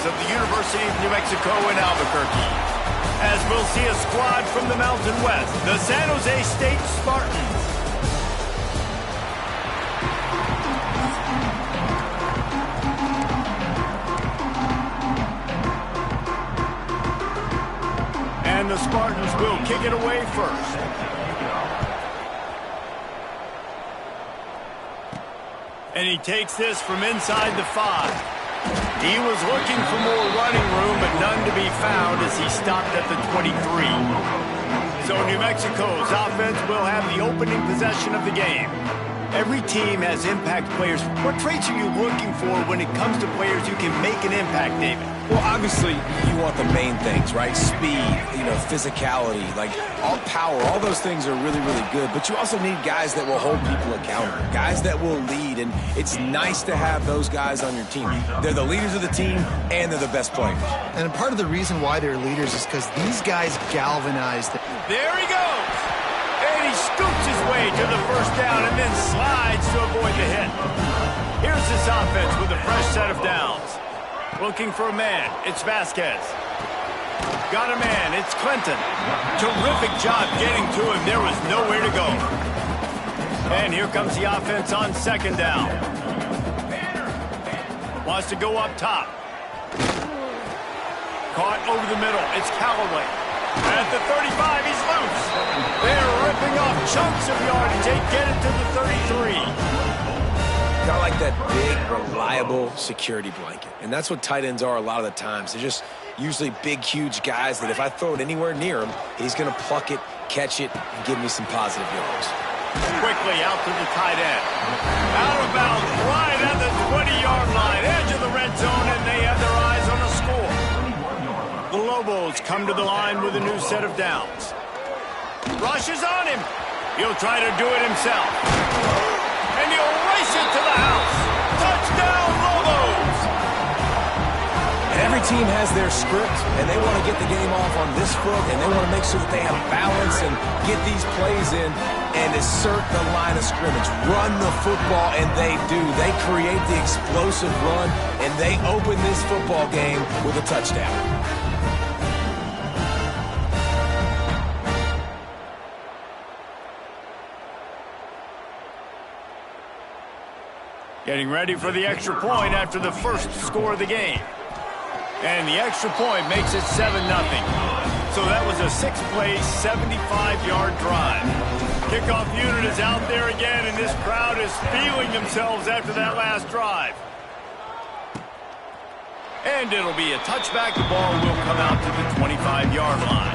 of the University of New Mexico in Albuquerque. As we'll see a squad from the Mountain West, the San Jose State Spartans. And the Spartans will kick it away first. And he takes this from inside the 5. He was looking for more running room, but none to be found as he stopped at the 23. So New Mexico's offense will have the opening possession of the game. Every team has impact players. What traits are you looking for when it comes to players who can make an impact, David? Well, obviously, you want the main things, right? Speed, physicality, like all power, all those things are really, really good. But you also need guys that will hold people accountable, guys that will lead. And it's nice to have those guys on your team. They're the leaders of the team, and they're the best players. And part of the reason why they're leaders is because these guys galvanize them. There he goes! And he scoops his way to the first down and then slides to avoid the hit. Here's this offense with a fresh set of downs. Looking for a man. It's Vasquez. Got a man. It's Clinton. Terrific job getting to him. There was nowhere to go. And here comes the offense on second down. Wants to go up top. Caught over the middle. It's Callaway. At the 35, he's loose. They're ripping off chunks of yardage. They get it to the 33. Kind of like that big, reliable security blanket. And that's what tight ends are a lot of the times. They're just usually big, huge guys that if I throw it anywhere near him, he's going to pluck it, catch it, and give me some positive yards. Quickly out to the tight end. Out of bounds, right at the 20-yard line, edge of the red zone, and they have their eyes on the score. The Lobos come to the line with a new set of downs. Rush is on him. He'll try to do it himself. And he'll race it to the house. Touchdown, Lobos! And every team has their script, and they want to get the game off on this foot, and they want to make sure that they have balance and get these plays in and assert the line of scrimmage. Run the football, and they do. They create the explosive run, and they open this football game with a touchdown. Getting ready for the extra point after the first score of the game. And the extra point makes it 7-0. So that was a 6-play, 75-yard drive. Kickoff unit is out there again, and this crowd is feeling themselves after that last drive. And it'll be a touchback. The ball will come out to the 25-yard line.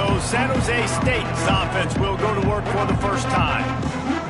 So San Jose State's offense will go to work for the first time.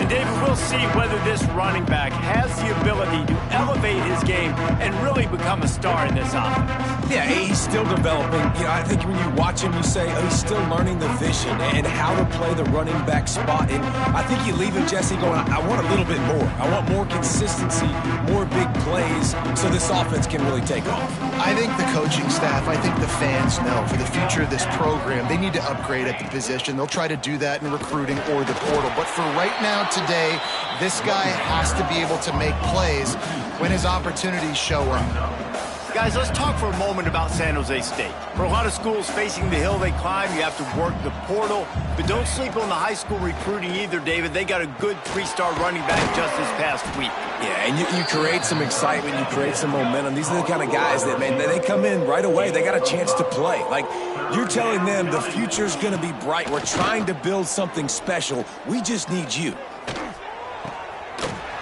And David, we'll see whether this running back has the ability to elevate his game and really become a star in this offense. Yeah, he's still developing. I think when you watch him, you say, oh, he's still learning the vision and how to play the running back spot. And I think you leave him, Jesse, going, I want a little bit more. I want more consistency, more big plays so this offense can really take off. I think the coaching staff, I think the fans know for the future of this program, they need to upgrade at the position. They'll try to do that in recruiting or the portal. But for right now, today, this guy has to be able to make plays when his opportunities show up. Guys, let's talk for a moment about San Jose State. For a lot of schools facing the hill they climb, you have to work the portal. But don't sleep on the high school recruiting either, David. They got a good 3-star running back just this past week. Yeah, and you create some excitement, you create some momentum. These are the kind of guys that, man, they come in right away. They got a chance to play. Like, you're telling them the future's going to be bright. We're trying to build something special. We just need you.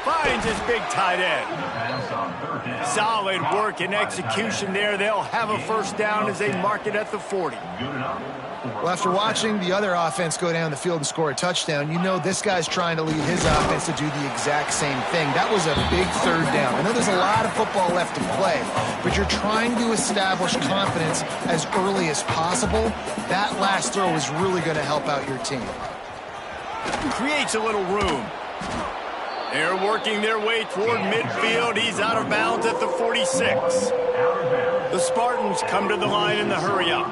Finds his big tight end. Solid work and execution there. They'll have a first down as they mark it at the 40. Well, after watching the other offense go down the field and score a touchdown, you know this guy's trying to lead his offense to do the exact same thing. That was a big third down. I know there's a lot of football left to play, but you're trying to establish confidence as early as possible. That last throw is really going to help out your team. Creates a little room. They're working their way toward midfield. He's out of bounds at the 46. The Spartans come to the line in the hurry-up.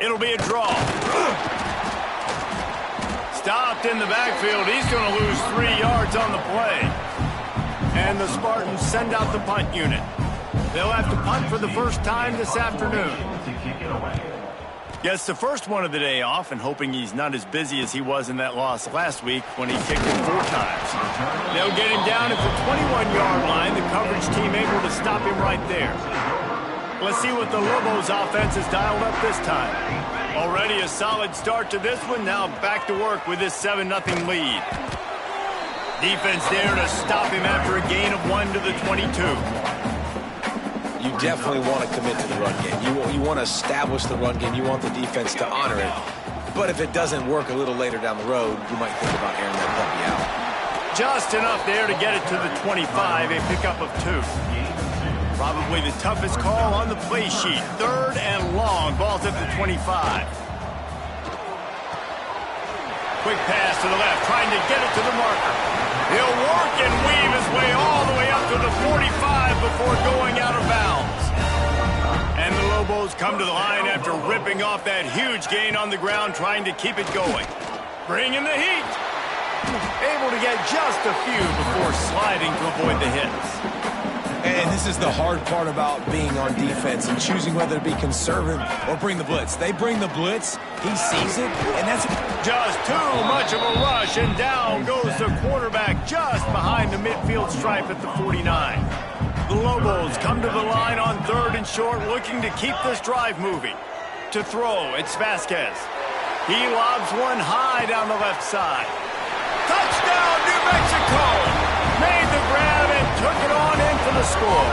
It'll be a draw. Stopped in the backfield. He's going to lose 3 yards on the play. And the Spartans send out the punt unit. They'll have to punt for the first time this afternoon. Gets the first one of the day off and hoping he's not as busy as he was in that loss last week when he kicked it 4 times. They'll get him down at the 21-yard line. The coverage team able to stop him right there. Let's see what the Lobos offense has dialed up this time. Already a solid start to this one. Now back to work with this 7-0 lead. Defense there to stop him after a gain of 1 to the 22. You definitely want to commit to the run game. You want to establish the run game. You want the defense to honor it. But if it doesn't work a little later down the road, you might think about airing that puppy out. Just enough there to get it to the 25, a pickup of 2. Probably the toughest call on the play sheet. 3rd and long. Ball's at the 25. Quick pass to the left, trying to get it to the marker. He'll work and weave his way all the way up to the 45 before going out of bounds. And the Lobos come to the line after ripping off that huge gain on the ground, trying to keep it going. Bringing the heat. Able to get just a few before sliding to avoid the hits. And this is the hard part about being on defense and choosing whether to be conservative or bring the blitz. They bring the blitz, he sees it, and that's just too much of a rush, and down goes the quarterback just behind the midfield stripe at the 49. The Lobos come to the line on 3rd and short, looking to keep this drive moving. To throw, it's Vasquez. He lobs one high down the left side. Touchdown, New Mexico! Made the grab and took it on in for the score.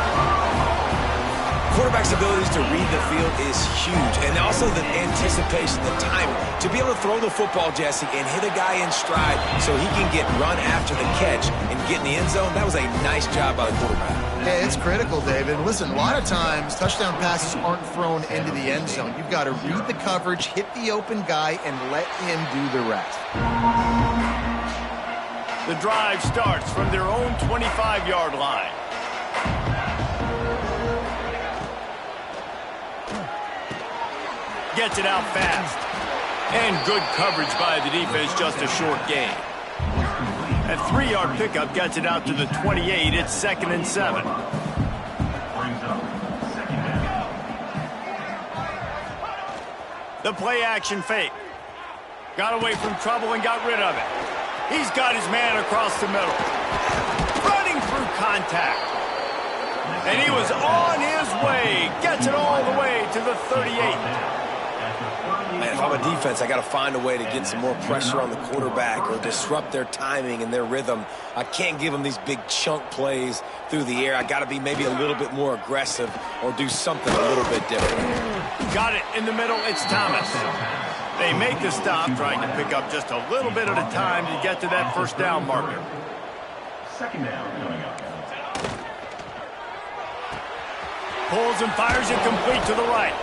Quarterback's abilities to read the field is huge, and also the anticipation, the timing. To be able to throw the football, Jesse, and hit a guy in stride so he can get run after the catch and get in the end zone, that was a nice job by the quarterback. Yeah, it's critical, David. Listen, a lot of times touchdown passes aren't thrown into the end zone. You've got to read the coverage, hit the open guy, and let him do the rest. The drive starts from their own 25-yard line. Gets it out fast. And good coverage by the defense, just a short gain. A 3-yard pickup gets it out to the 28. It's 2nd and 7. The play action fake. Got away from trouble and got rid of it. He's got his man across the middle. Running through contact. And he was on his way. Gets it all the way to the 38. Man, if I'm a defense, I got to find a way to get some more pressure on the quarterback or disrupt their timing and their rhythm. I can't give them these big chunk plays through the air. I got to be maybe a little bit more aggressive or do something a little bit different. Got it in the middle. It's Thomas. They make the stop, trying to pick up just a little bit at a time to get to that first down marker. 2nd down coming up. Pulls and fires it complete to the right.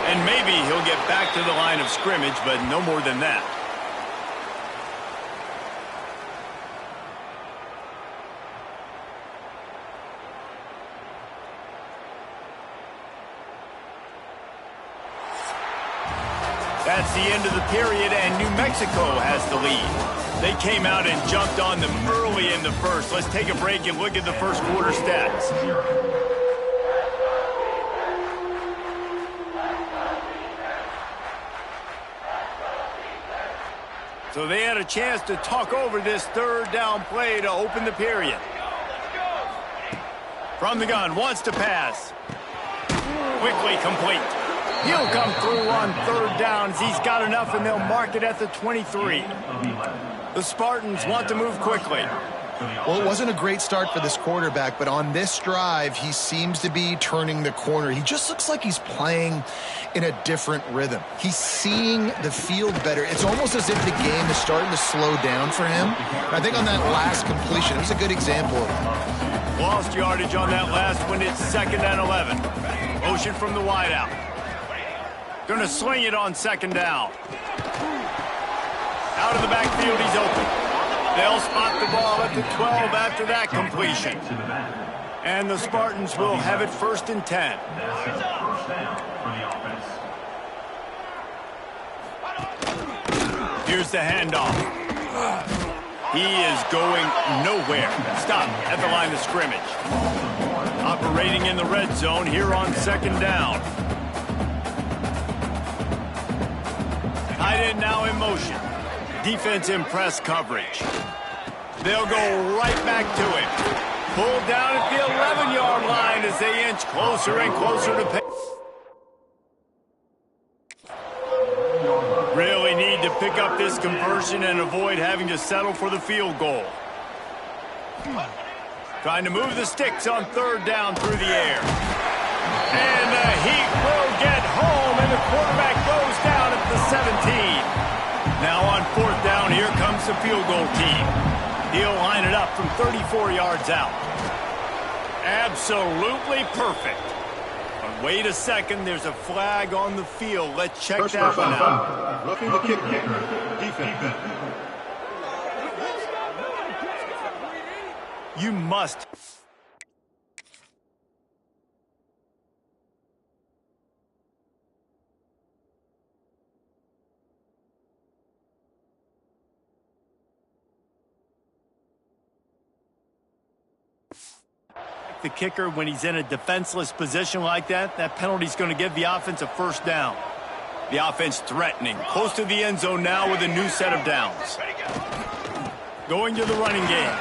And maybe he'll get back to the line of scrimmage, but no more than that. That's the end of the period, and New Mexico has the lead. They came out and jumped on them early in the first. Let's take a break and look at the first quarter stats. So they had a chance to talk over this 3rd down play to open the period. From the gun, wants to pass. Quickly complete. He'll come through on 3rd downs. He's got enough, and they'll mark it at the 23. The Spartans want to move quickly. Well, it wasn't a great start for this quarterback, but on this drive, he seems to be turning the corner. He just looks like he's playing in a different rhythm. He's seeing the field better. It's almost as if the game is starting to slow down for him. I think on that last completion, it was a good example of it. Lost yardage on that last one. It's 2nd and 11. Motion from the wideout. Going to sling it on 2nd down. Out of the backfield, he's open. They'll spot the ball at the 12 after that completion. And the Spartans will have it 1st and 10. Here's the handoff. He is going nowhere. Stop at the line of scrimmage. Operating in the red zone here on second down. Tight end now in motion. Defense in press coverage. They'll go right back to it. Pulled down at the 11-yard line as they inch closer and closer to pay. Really need to pick up this conversion and avoid having to settle for the field goal. Trying to move the sticks on third down through the air. And the Heat will get home, and the quarterback goes down at the 17. Now on fourth down, here comes the field goal team. He'll line it up from 34 yards out. Absolutely perfect. But wait a second, there's a flag on the field. Let's check that one out. Looking to kick defense. You must. The kicker, when he's in a defenseless position like that, that penalty's going to give the offense a first down. The offense threatening, close to the end zone now with a new set of downs. Going to the running game.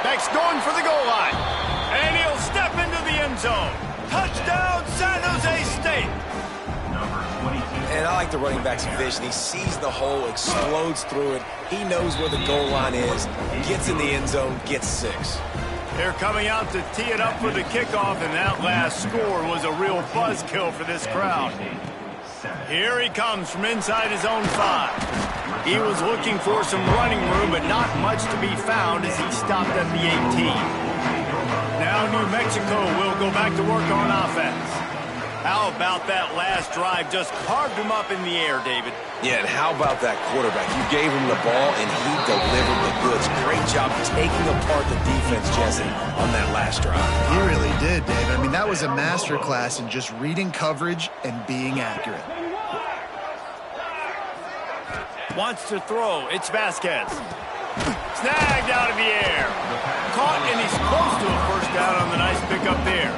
Beck's going for the goal line. And he'll step into the end zone. Touchdown, San Jose State. And I like the running back's vision. He sees the hole, explodes through it. He knows where the goal line is, gets in the end zone, gets 6. They're coming out to tee it up for the kickoff, and that last score was a real buzzkill for this crowd. Here he comes from inside his own 5. He was looking for some running room, but not much to be found as he stopped at the 18. Now New Mexico will go back to work on offense. How about that last drive? Just carved him up in the air, David. Yeah, and how about that quarterback? You gave him the ball, and he delivered the goods. Great job taking apart the defense, Jesse, on that last drive. He really did, Dave. I mean, that was a masterclass in just reading coverage and being accurate. Wants to throw. It's Vasquez. Snagged out of the air. Caught, and he's close to a first down on the nice pickup there.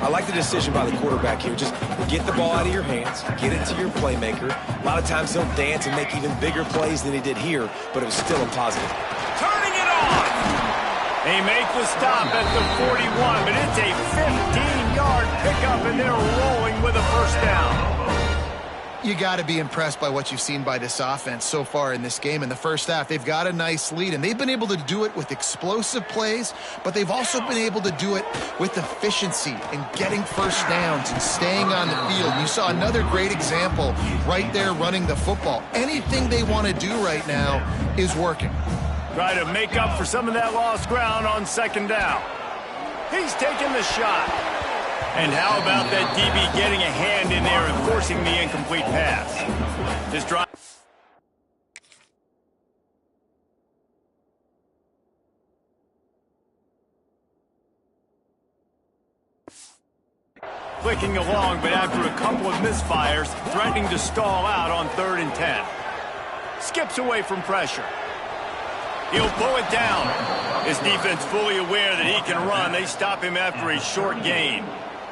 I like the decision by the quarterback here. Just get the ball out of your hands, get it to your playmaker. A lot of times he'll dance and make even bigger plays than he did here, but it was still a positive. Turning it on! They make the stop at the 41, but it's a 15-yard pickup, and they're rolling with a first down. You got to be impressed by what you've seen by this offense so far in this game. In the first half, they've got a nice lead, and they've been able to do it with explosive plays, but they've also been able to do it with efficiency and getting first downs and staying on the field. You saw another great example right there running the football. Anything they want to do right now is working. Try to make up for some of that lost ground on second down. He's taking the shot. And how about that DB getting a hand in there and forcing the incomplete pass? This drive. Clicking along, but after a couple of misfires, threatening to stall out on 3rd and 10. Skips away from pressure. He'll pull it down. His defense fully aware that he can run. They stop him after a short gain.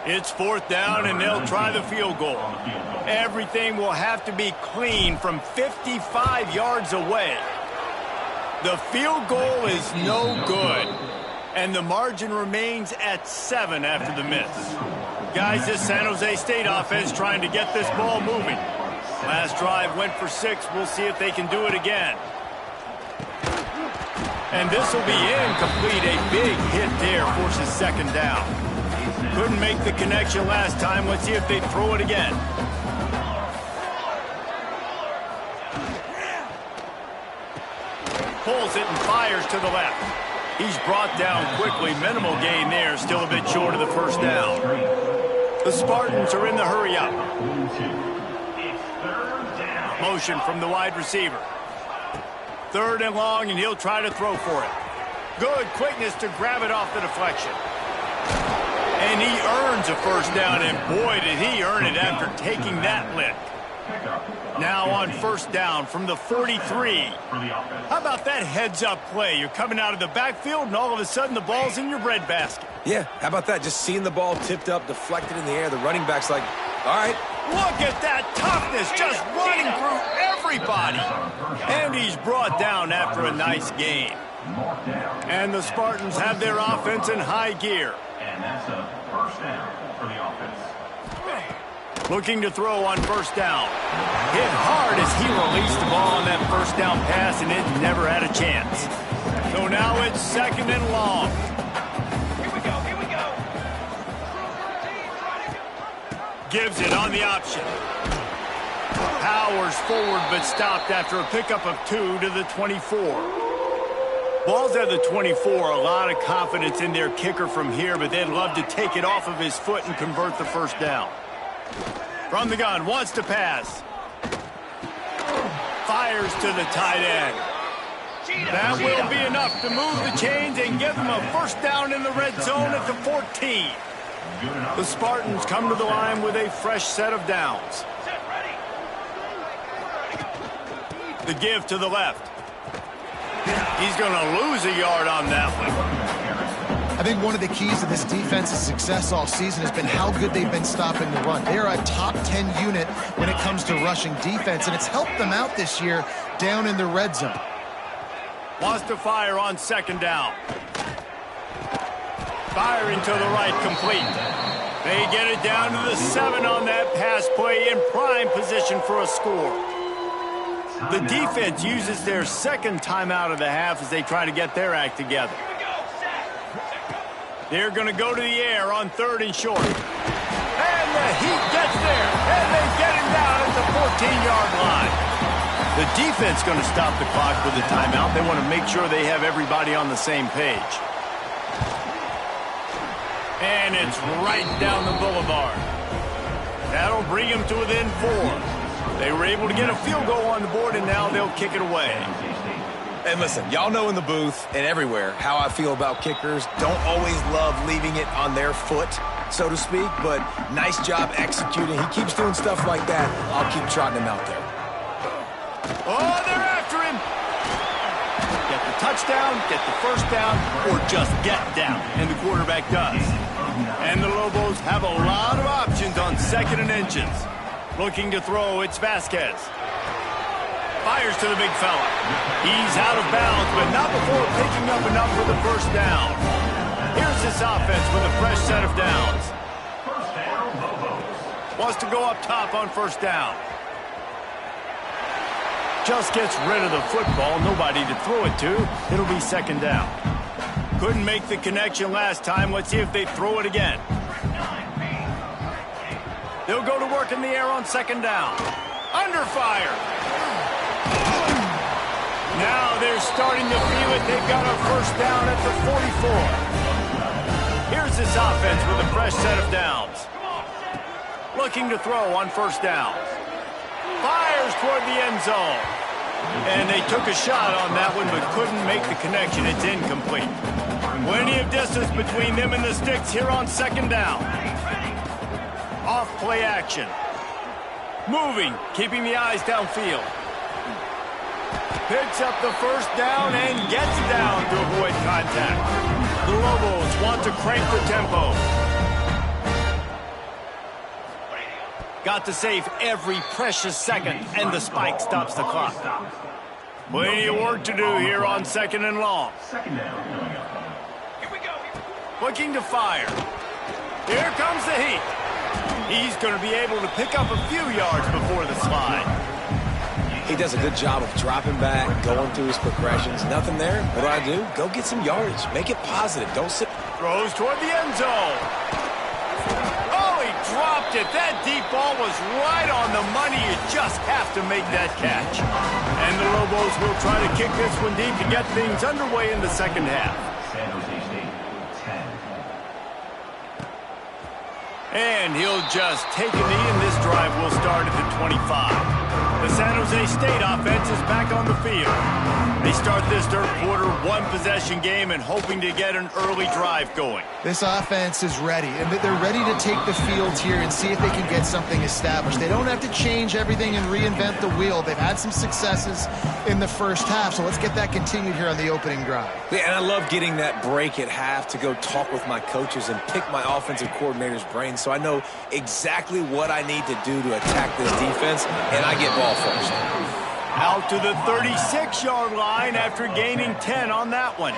It's 4th down, and they'll try the field goal. Everything will have to be clean from 55 yards away. The field goal is no good, and the margin remains at 7 after the miss. Guys, this San Jose State offense trying to get this ball moving. Last drive went for 6. We'll see if they can do it again. And this will be incomplete. A big hit there forces 2nd down. Couldn't make the connection last time. Let's see if they throw it again. Pulls it and fires to the left. He's brought down quickly. Minimal gain there. Still a bit short of the first down. The Spartans are in the hurry up. Motion from the wide receiver. 3rd and long, and he'll try to throw for it. Good quickness to grab it off the deflection. And he earns a first down, and boy, did he earn it after taking that lick. Now on first down from the 43. How about that heads-up play? You're coming out of the backfield, and all of a sudden the ball's in your breadbasket. Yeah, how about that? Just seeing the ball tipped up, deflected in the air. The running back's like, all right. Look at that toughness, just running through everybody. And he's brought down after a nice gain. And the Spartans have their offense in high gear. And that's a first down for the offense. Looking to throw on first down. Hit hard as he released the ball on that first down pass, and it never had a chance. So now it's second and long. Here we go. Gives it on the option. Powers forward, but stopped after a pickup of 2 to the 24. Ball's at the 24. A lot of confidence in their kicker from here, but they'd love to take it off of his foot and convert the first down. From the gun, wants to pass. Fires to the tight end. That will be enough to move the chains and give them a first down in the red zone at the 14. The Spartans come to the line with a fresh set of downs. The give to the left. He's going to lose a yard on that one. I think one of the keys to this defense's success all season has been how good they've been stopping the run. They are a top 10 unit when it comes to rushing defense, and it's helped them out this year down in the red zone. Wants to fire on second down. Firing to the right, complete. They get it down to the 7 on that pass play, in prime position for a score. The defense uses their second timeout of the half as they try to get their act together. They're going to go to the air on third and short. And the Heat gets there, and they get him down at the 14-yard line. The defense going to stop the clock with the timeout. They want to make sure they have everybody on the same page. And it's right down the boulevard. That'll bring them to within 4. They were able to get a field goal on the board, and now they'll kick it away. And listen, y'all know in the booth and everywhere how I feel about kickers. Don't always love leaving it on their foot, so to speak, but nice job executing. He keeps doing stuff like that. I'll keep trotting him out there. Oh, they're after him. Get the touchdown, get the first down, or just get down, and the quarterback does. And the Lobos have a lot of options on second and inches. Looking to throw, it's Vasquez. Fires to the big fella. He's out of bounds, but not before picking up enough for the first down. Here's this offense with a fresh set of downs. Wants to go up top on first down. Just gets rid of the football. Nobody to throw it to. It'll be second down. Couldn't make the connection last time. Let's see if they throw it again. They'll go to work in the air on second down. Under fire. Now they're starting to feel it. They've got a first down at the 44. Here's this offense with a fresh set of downs. Looking to throw on first down. Fires toward the end zone. And they took a shot on that one, but couldn't make the connection. It's incomplete. Plenty of distance between them and the sticks here on second down. Off play action. Moving, keeping the eyes downfield. Picks up the first down and gets down to avoid contact. The Lobos want to crank the tempo. Got to save every precious second, and the spike stops the clock. Plenty of work to do here on second and long. Here we go. Looking to fire. Here comes the Heat. He's going to be able to pick up a few yards before the slide. He does a good job of dropping back, going through his progressions. Nothing there. What do? Go get some yardage. Make it positive. Don't sit. Throws toward the end zone. Oh, he dropped it. That deep ball was right on the money. You just have to make that catch. And the Lobos will try to kick this one deep to get things underway in the second half. And he'll just take a knee, and this drive will start at the 25. The San Jose State offense is back on the field. They start this third quarter one-possession game and hoping to get an early drive going. This offense is ready, and they're ready to take the field here and see if they can get something established. They don't have to change everything and reinvent the wheel. They've had some successes in the first half, so let's get that continued here on the opening drive. Yeah, and I love getting that break at half to go talk with my coaches and pick my offensive coordinator's brain so I know exactly what I need to do to attack this defense, and I get ball first. Out to the 36-yard line after gaining 10 on that one.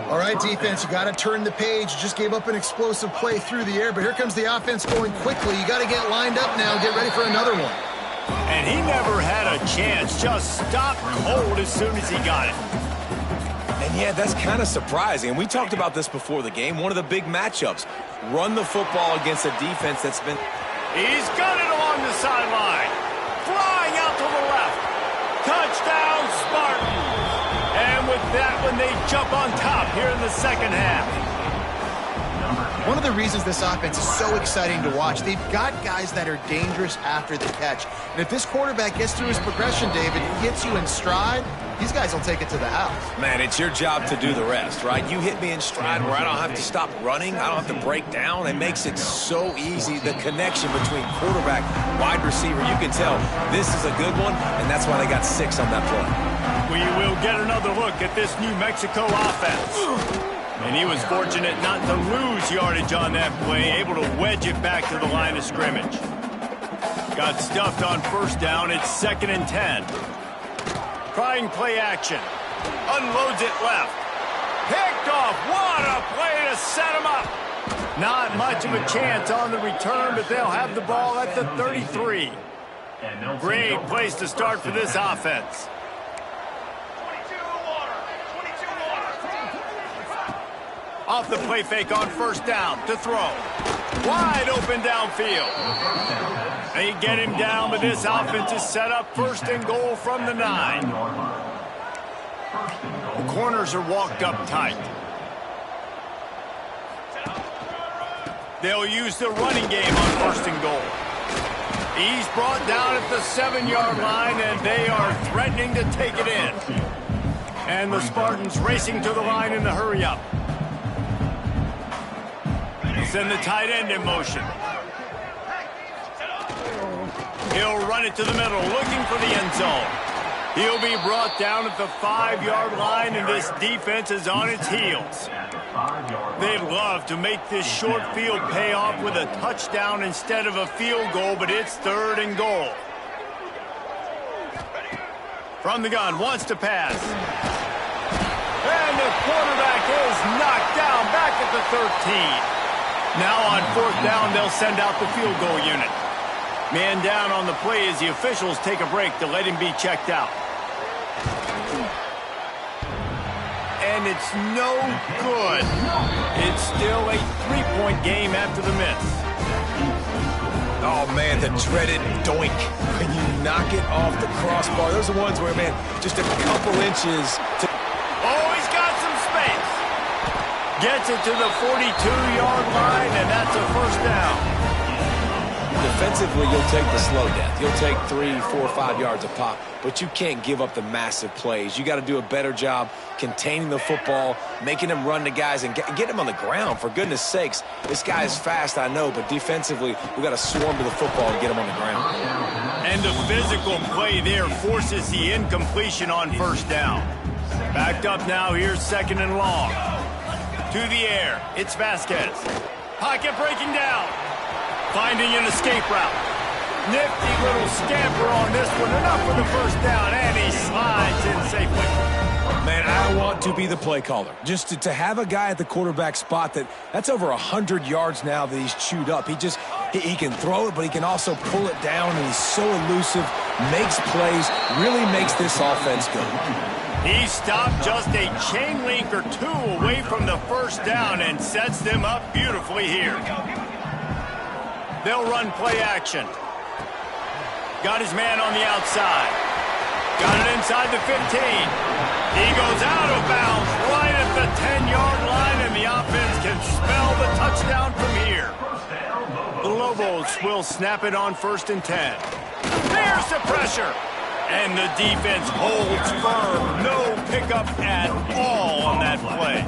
All right, defense, you got to turn the page. You just gave up an explosive play through the air, but here comes the offense going quickly. You got to get lined up now and get ready for another one. And he never had a chance. Just stopped cold as soon as he got it. And yeah, that's kind of surprising. And we talked about this before the game. One of the big matchups. Run the football against a defense that's been... He's got it along the sideline. Flying out to the left. Touchdown, Spartans. And with that one, they jump on top here in the second half. One of the reasons this offense is so exciting to watch, they've got guys that are dangerous after the catch. And if this quarterback gets through his progression, David, he hits you in stride, these guys will take it to the house. Man, it's your job to do the rest, right? You hit me in stride where I don't have to stop running. I don't have to break down. It makes it so easy. The connection between quarterback, wide receiver, you can tell this is a good one, and that's why they got 6 on that play. We will get another look at this New Mexico offense. And he was fortunate not to lose yardage on that play, able to wedge it back to the line of scrimmage. Got stuffed on first down. It's 2nd and 10. Trying play action. Unloads it left. Picked off. What a play to set him up. Not much of a chance on the return, but they'll have the ball at the 33. Great place to start for this offense. Off the play fake on first down to throw. Wide open downfield. They get him down, but this offense is set up 1st and goal from the 9. The corners are walked up tight. They'll use the running game on 1st and goal. He's brought down at the 7-yard line, and they are threatening to take it in. And the Spartans racing to the line in the hurry-up. Send the tight end in motion. He'll run it to the middle, looking for the end zone. He'll be brought down at the 5-yard line, and this defense is on its heels. They'd love to make this short field pay off with a touchdown instead of a field goal, but it's 3rd and goal. From the gun, wants to pass. And the quarterback is knocked down back at the 13. Now on 4th down, they'll send out the field goal unit. Man down on the play as the officials take a break to let him be checked out. And it's no good. It's still a 3-point game after the miss. Oh, man, the dreaded doink. When you knock it off the crossbar. Those are ones where, man, just a couple inches to... Oh, he's got some space. Gets it to the 42-yard line, and that's a 1st down. Defensively, you'll take the slow death. You'll take 3, 4, 5 yards a pop, but you can't give up the massive plays. You got to do a better job containing the football, making them run to guys, and get them on the ground. For goodness sakes, this guy is fast, I know, but defensively, we got to swarm to the football and get him on the ground. And the physical play there forces the incompletion on 1st down. Backed up now, here's 2nd and long. To the air, it's Vasquez. Pocket breaking down. Finding an escape route. Nifty little scamper on this one. Enough for the 1st down, and he slides in safely. Man, I want to be the play caller. Just to have a guy at the quarterback spot that's over 100 yards now that he's chewed up. He can throw it, but he can also pull it down, and he's so elusive, makes plays, really makes this offense go. He stopped just a chain link or 2 away from the 1st down and sets them up beautifully here. They'll run play action. Got his man on the outside. Got it inside the 15. He goes out of bounds right at the 10-yard line, and the offense can spell the touchdown from here. The Lobos will snap it on 1st and 10. There's the pressure. And the defense holds firm. No pickup at all on that play.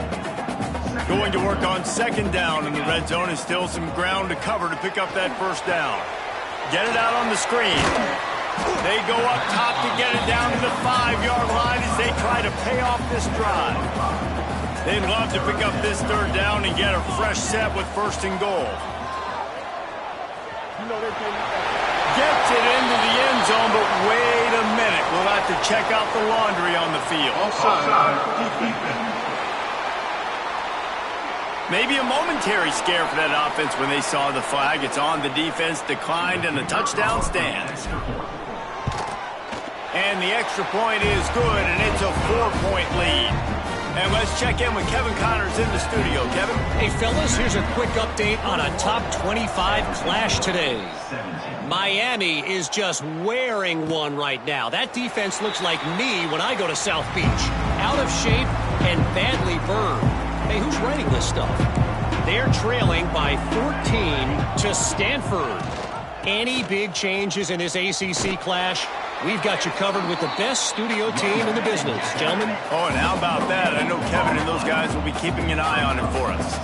Going to work on second down in the red zone, and still some ground to cover to pick up that first down. Get it out on the screen. They go up top to get it down to the 5-yard line as they try to pay off this drive. They'd love to pick up this third down and get a fresh set with first and goal. Gets it into the end zone, but wait a minute. We'll have to check out the laundry on the field. Maybe a momentary scare for that offense when they saw the flag. It's on. The defense declined, and the touchdown stands. And the extra point is good, and it's a 4-point lead. And let's check in with Kevin Connors in the studio. Kevin? Hey, fellas, here's a quick update on a top 25 clash today. Miami is just wearing one right now. That defense looks like me when I go to South Beach. Out of shape and badly burned. Hey, who's writing this stuff? They're trailing by 14 to Stanford. Any big changes in this ACC clash? We've got you covered with the best studio team in the business, gentlemen. Oh, and how about that? I know Kevin and those guys will be keeping an eye on it for us.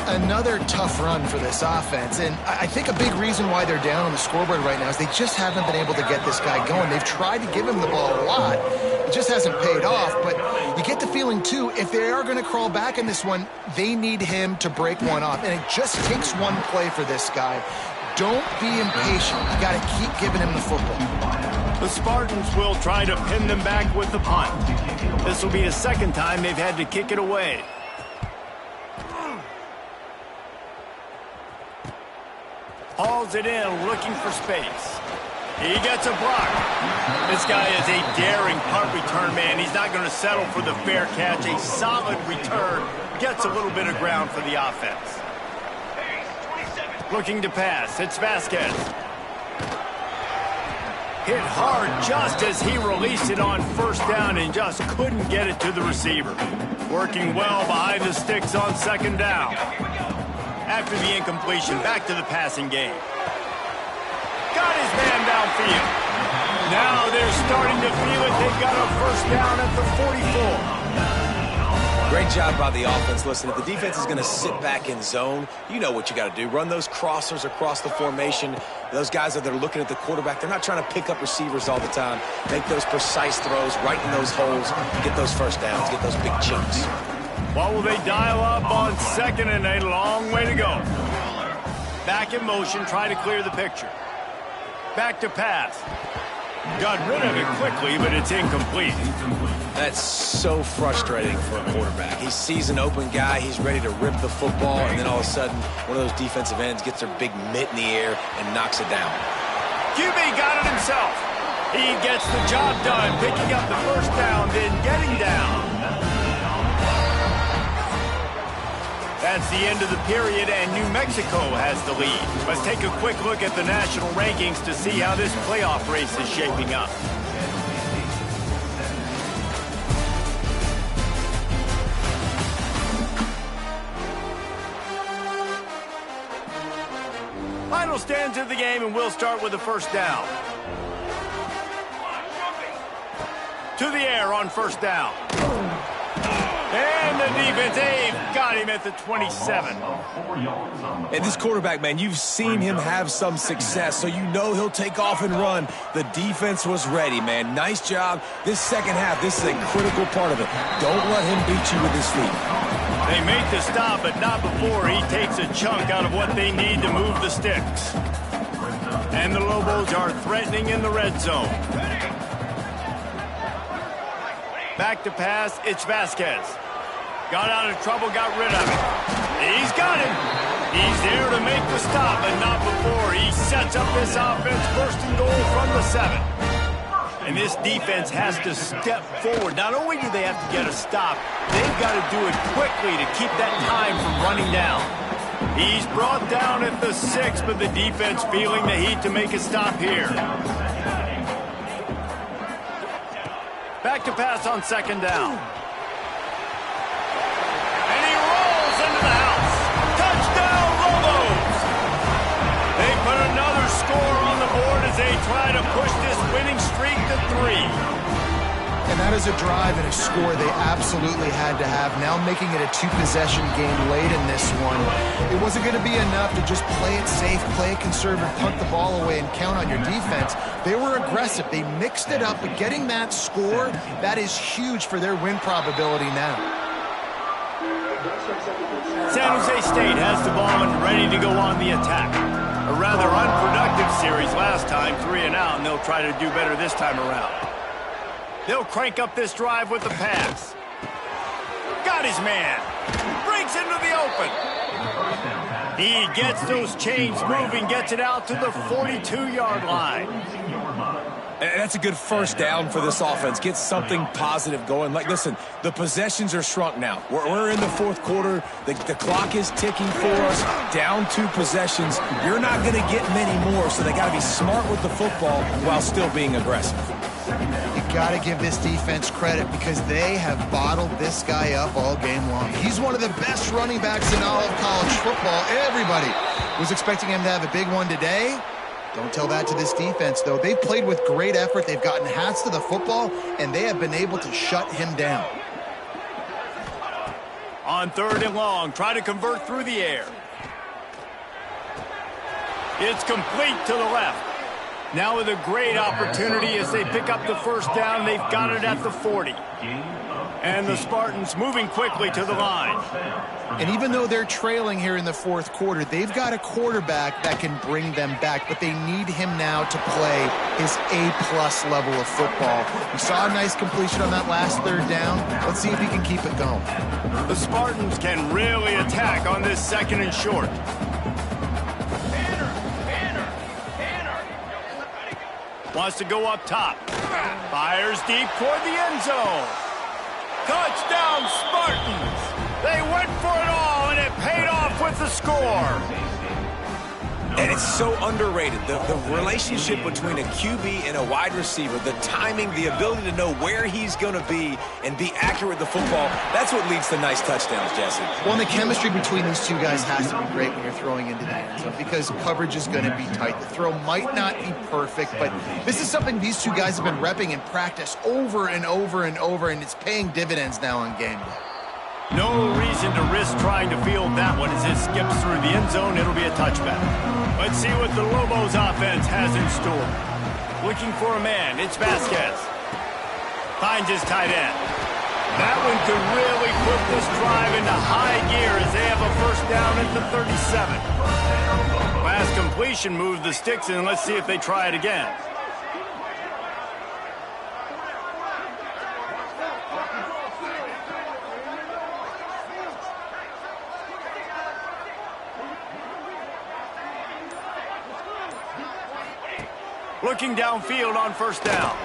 Another tough run for this offense, and I think a big reason why they're down on the scoreboard right now is they just haven't been able to get this guy going. They've tried to give him the ball a lot. It just hasn't paid off, but you get the feeling, too, if they are going to crawl back in this one, they need him to break one off, and it just takes one play for this guy. Don't be impatient. You got to keep giving him the football. The Spartans will try to pin them back with the punt. This will be the second time they've had to kick it away. Hauls it in, looking for space. He gets a block. This guy is a daring punt return man. He's not going to settle for the fair catch. A solid return. Gets a little bit of ground for the offense. Looking to pass. It's Vasquez. Hit hard just as he released it on first down and just couldn't get it to the receiver. Working well behind the sticks on second down. After the incompletion, back to the passing game. Got his man downfield. Now they're starting to feel it. They've got a first down at the 44. Great job by the offense. Listen, if the defense is going to sit back in zone, you know what you got to do. Run those crossers across the formation. Those guys that are looking at the quarterback, they're not trying to pick up receivers all the time. Make those precise throws right in those holes. Get those first downs. Get those big chunks. What will they dial up on second and a long way to go? Back in motion, try to clear the picture. Back to pass. Got rid of it quickly, but it's incomplete. That's so frustrating for a quarterback. He sees an open guy, he's ready to rip the football, and then all of a sudden, one of those defensive ends gets their big mitt in the air and knocks it down. QB got it himself. He gets the job done, picking up the first down, then getting down. That's the end of the period, and New Mexico has the lead. Let's take a quick look at the national rankings to see how this playoff race is shaping up. Final stanza of the game, and we'll start with the first down. To the air on first down. And the defense, they've got him at the 27. And this quarterback, man, you've seen him have some success, so you know he'll take off and run. The defense was ready, man. Nice job. This second half, this is a critical part of it. Don't let him beat you with his feet. They make the stop, but not before he takes a chunk out of what they need to move the sticks. And the Lobos are threatening in the red zone. Back to pass, it's Vasquez. Got out of trouble, got rid of it. He's got him. He's there to make the stop, but not before. He sets up this offense, first and goal from the 7. And this defense has to step forward. Not only do they have to get a stop, they've got to do it quickly to keep that time from running down. He's brought down at the 6, but the defense feeling the heat to make a stop here. Back to pass on second down. And he rolls into the house. Touchdown, Lobos! They put another score on the board as they try to push this winning streak to 3. And that is a drive and a score they absolutely had to have. Now making it a 2-possession game late in this one. It wasn't going to be enough to just play it safe, play it conservative, punt the ball away, and count on your defense. They were aggressive. They mixed it up, but getting that score, that is huge for their win probability now. San Jose State has the ball and ready to go on the attack. A rather unproductive series last time, 3 and out, and they'll try to do better this time around. They'll crank up this drive with the pass. Got his man. Breaks into the open. He gets those chains moving, gets it out to the 42-yard line. And that's a good first down for this offense. Get something positive going. Like, listen, the possessions are shrunk now. We're in the fourth quarter. The clock is ticking for us. Down 2 possessions. You're not going to get many more, so they got to be smart with the football while still being aggressive. You got to give this defense credit because they have bottled this guy up all game long. He's one of the best running backs in all of college football. Everybody was expecting him to have a big one today. Don't tell that to this defense, though. They've played with great effort. They've gotten hats to the football, and they have been able to shut him down. On 3rd and long, try to convert through the air. It's complete to the left. Now with a great opportunity as they pick up the first down. They've got it at the 40. And the Spartans moving quickly to the line. And even though they're trailing here in the fourth quarter, they've got a quarterback that can bring them back, but they need him now to play his A-plus level of football. We saw a nice completion on that last 3rd down. Let's see if he can keep it going. The Spartans can really attack on this 2nd and short. Wants to go up top. Fires deep toward the end zone. Touchdown, Spartans! They went for it all, and it paid off with the score. And it's so underrated. The relationship between a QB and a wide receiver, the timing, the ability to know where he's going to be and be accurate with the football, that's what leads to nice touchdowns, Jesse. Well, and the chemistry between these 2 guys has to be great when you're throwing into the end zone because coverage is going to be tight. The throw might not be perfect, but this is something these 2 guys have been repping in practice over and over and over, and it's paying dividends now on game day. No reason to risk trying to field that one as it skips through the end zone. It'll be a touchback. Let's see what the Lobos offense has in store. Looking for a man. It's Vasquez. Finds his tight end. That one could really put this drive into high gear as they have a first down at the 37. Last completion moved the sticks in. Let's see if they try it again. Looking downfield on first down.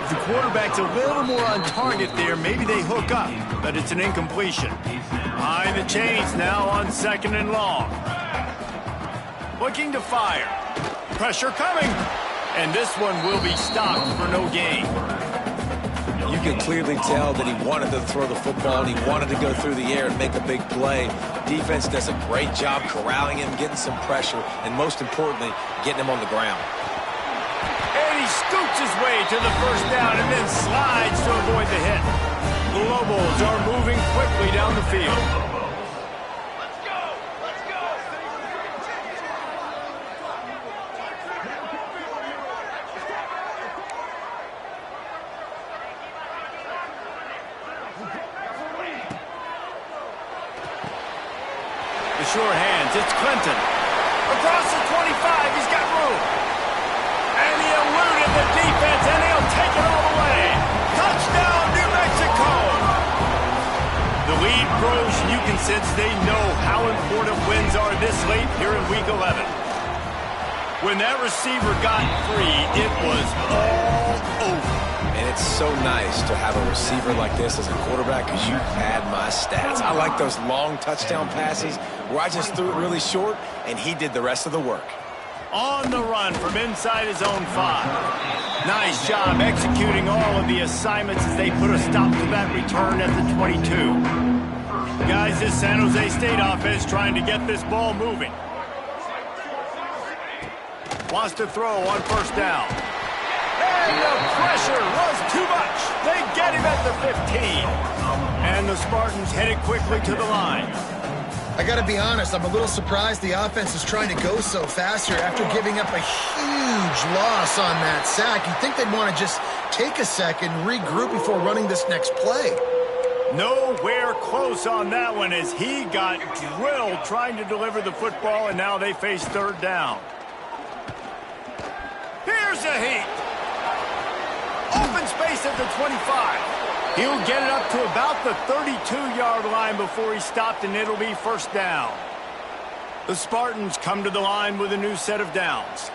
If the quarterback's a little more on target there, maybe they hook up, but it's an incompletion. Behind the chains now on 2nd and long. Looking to fire. Pressure coming. And this one will be stopped for no gain. You can clearly tell that he wanted to throw the football and he wanted to go through the air and make a big play. Defense does a great job corralling him, getting some pressure, and most importantly, getting him on the ground. And he scoots his way to the first down and then slides to avoid the hit. The Lobos are moving quickly down the field. Sure hands, it's Clinton. Across the 25, he's got room. And he eluded the defense, and he'll take it all the way. Touchdown, New Mexico! The lead grows, and you can sense they know how important wins are this late here in Week 11. When that receiver got free, it was all over. And it's so nice to have a receiver like this as a quarterback because you had my stats. I like those long touchdown passes where I just threw it really short and he did the rest of the work. On the run from inside his own 5. Nice job executing all of the assignments as they put a stop to that return at the 22. Guys, this San Jose State offense trying to get this ball moving. Wants to throw on first down. And the pressure was too much. They get him at the 15. And the Spartans headed quickly to the line. I got to be honest, I'm a little surprised the offense is trying to go so fast here after giving up a huge loss on that sack. You'd think they'd want to just take a second, regroup before running this next play. Nowhere close on that one as he got drilled trying to deliver the football, and now they face third down. Here's a heat. Open space at the 25. He'll get it up to about the 32-yard line before he stopped, and it'll be first down. The Spartans come to the line with a new set of downs.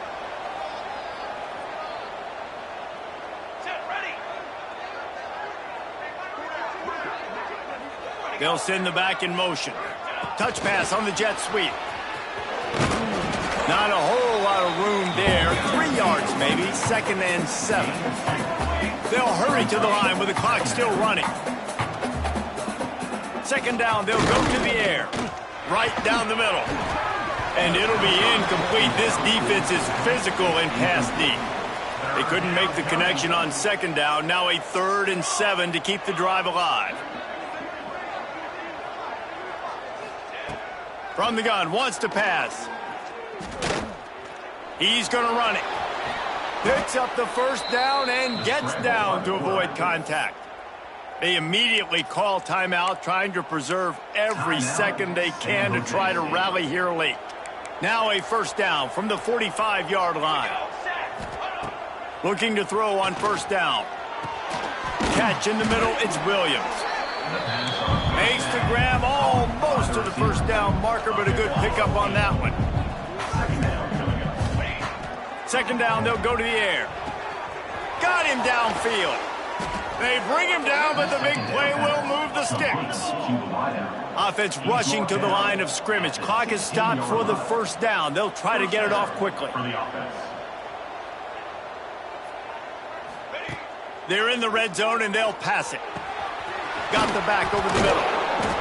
They'll send the back in motion. Touch pass on the jet sweep. Not a whole lot of room there. 3 yards maybe, 2nd and 7. They'll hurry to the line with the clock still running. 2nd down, they'll go to the air. Right down the middle. And it'll be incomplete. This defense is physical and pass deep. They couldn't make the connection on 2nd down. Now a 3rd and 7 to keep the drive alive. From the gun, wants to pass. He's going to run it. Picks up the first down and gets down to avoid contact. They immediately call timeout, trying to preserve every second they can to try to rally here late. Now a first down from the 45-yard line. Looking to throw on first down. Catch in the middle, it's Williams. Makes the grab almost to the first down marker, but a good pickup on that one. 2nd down, they'll go to the air. Got him downfield. They bring him down, but the big play will move the sticks. Offense rushing to the line of scrimmage. Clock is stopped for the first down. They'll try to get it off quickly. They're in the red zone, and they'll pass it. Got the back over the middle.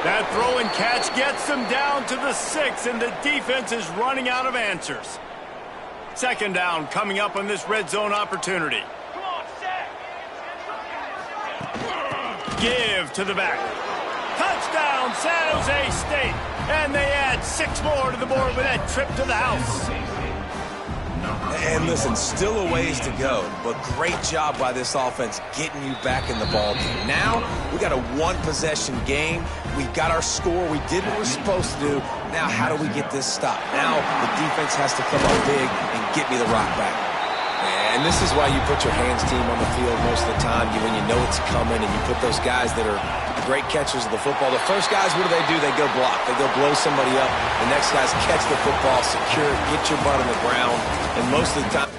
That throw and catch gets them down to the 6, and the defense is running out of answers. 2nd down coming up on this red zone opportunity. Give to the back. Touchdown, San Jose State. And they add 6 more to the board with that trip to the house. And listen, still a ways to go, but great job by this offense getting you back in the ballgame. Now, we got a one-possession game. We got our score. We did what we're supposed to do. Now, how do we get this stopped? Now, the defense has to come up big and get me the rock back. And this is why you put your hands team on the field most of the time, when you know it's coming, and you put those guys that are great catchers of the football. The first guys, what do? They go block. They go blow somebody up. The next guys catch the football, secure, get your butt on the ground, and most of the time